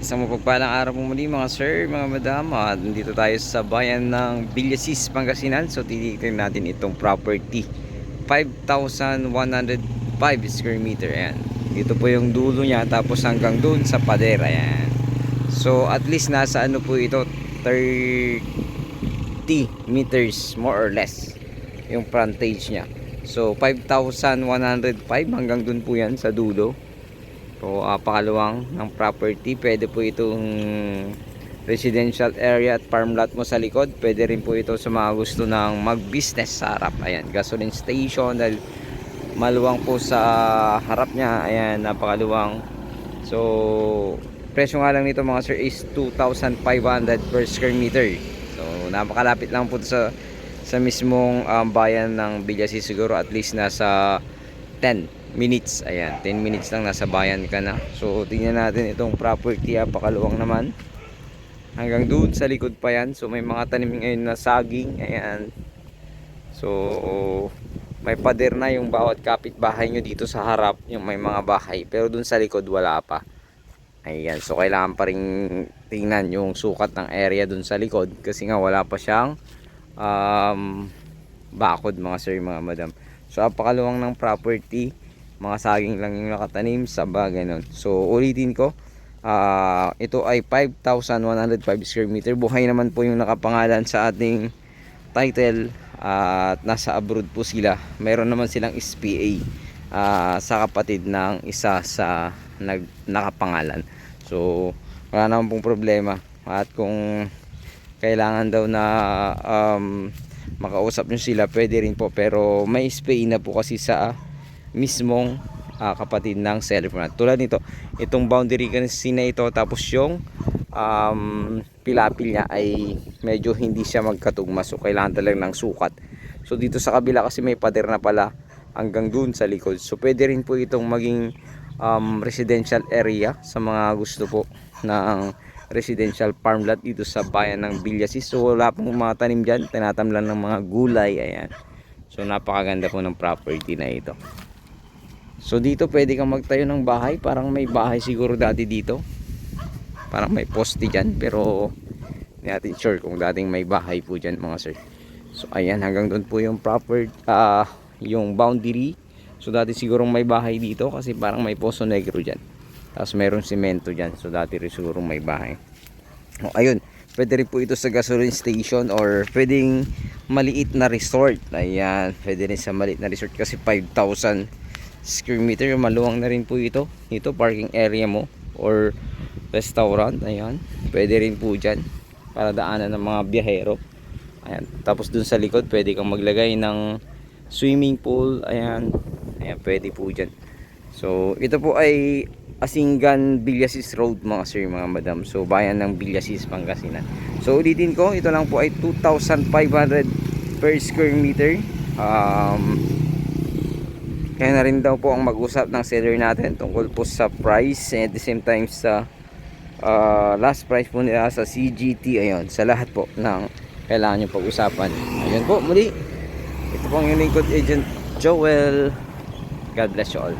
Isang mapagpalang araw po muli mga sir, mga madam. At nandito tayo sa bayan ng Villasis, Pangasinan. So titignan natin itong property 5,105 square meter. Ayan. Dito po yung dulo niya, tapos hanggang doon sa pader. Ayan. So at least nasa ano po ito, 30 meters more or less yung frontage niya. So 5,105 hanggang doon po yan sa dulo. So pakalawang ng property, pwede po itong residential area at farm lot mo sa likod. Pwede rin po ito sa mga gusto ng mag-business sa harap. Ayan, gasoline station, dahil maluwang po sa harap niya. Ayan, napakaluwang. So presyo nga lang nito mga sir is 2,500 per square meter. So napakalapit lang po sa mismong bayan ng Villasis. Siguro at least nasa 10 minutes. Ayan, 10 minutes lang nasa bayan ka na. So tingnan natin itong property, pakaluwang naman. Hanggang doon sa likod pa yan. So may mga tanim ngayon na saging. Ayan. So may pader na yung bawat kapitbahay nyo dito sa harap, yung may mga bahay. Pero doon sa likod wala pa. Ayan, so kailangan pa rin tingnan yung sukat ng area doon sa likod, kasi nga wala pa siyang bakod mga sir, mga madam. So apakaluwang ng property, mga saging lang yung nakatanim sa bagay nun. So ulitin ko, ito ay 5,105 square meter. Buhay naman po yung nakapangalan sa ating title, at nasa abroad po sila. Meron naman silang SPA sa kapatid ng isa sa nakapangalan. So wala naman pong problema. At kung kailangan daw na makausap nyo sila, pwede rin po. Pero may SPA na po kasi sa mismong kapatid ng seller. Tulad nito, itong boundary kasi na ito, tapos yung pilapil niya ay medyo hindi siya magkatugma. So kailangan talaga ng sukat. So dito sa kabila kasi may pader na pala hanggang dun sa likod. So pwede rin po itong maging residential area sa mga gusto po ng residential farm lot dito sa bayan ng Villasis. So wala pong mga tanim dyan, tinatamlan ng mga gulay. Ayan. So napakaganda po ng property na ito. So dito pwede kang magtayo ng bahay. Parang may bahay siguro dati dito, parang may poste dyan, pero hindi natin sure kung dating may bahay po dyan mga sir. So ayan, hanggang doon po yung proper yung boundary. So dati siguro may bahay dito, kasi parang may Poso Negro dyan, tapos mayroong simento dyan. So dati rin siguro may bahay. O, ayun, pwede rin po ito sa gasoline station, or pwedeng maliit na resort. Ayan, pwede rin sa maliit na resort, kasi 5,000 square meter, maluwang na rin po ito. Ito parking area mo or restaurant. Ayan, pwede rin po dyan para daanan ng mga biyahero. Ayan, tapos dun sa likod pwede kang maglagay ng swimming pool. Ayan, ayan, pwede po dyan. So ito po ay Asingan Villasis Road mga sir, mga madam. So bayan ng Villasis, Pangasinan. So ulitin ko, ito lang po ay 2,500 per square meter. Kaya na rin daw po ang mag-usap ng seller natin tungkol po sa price, and at the same time sa last price po nila sa CGT. Ayun, sa lahat po ng kailangan nyo pag-usapan. Ayun po, muli, ito po ang yung lingkod agent Joel. God bless you all.